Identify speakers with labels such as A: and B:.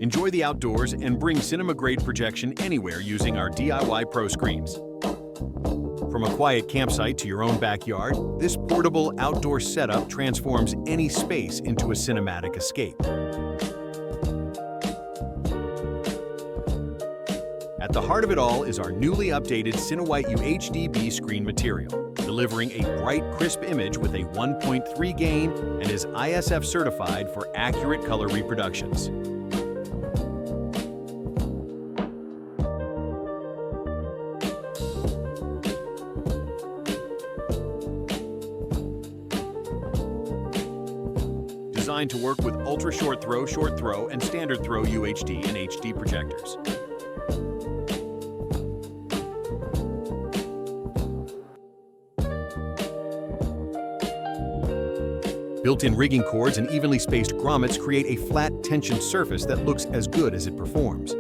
A: Enjoy the outdoors and bring cinema-grade projection anywhere using our DIY Pro screens. From a quiet campsite to your own backyard, this portable outdoor setup transforms any space into a cinematic escape. At the heart of it all is our newly updated 𝐋𝐞𝐚𝐫𝐾 UHDB screen material, delivering a bright, crisp image with a 1.3 gain and is ISF certified for accurate color reproductions. Designed to work with ultra short throw, and standard throw UHD and HD projectors. Built-in rigging cords and evenly spaced grommets create a flat, tensioned surface that looks as good as it performs.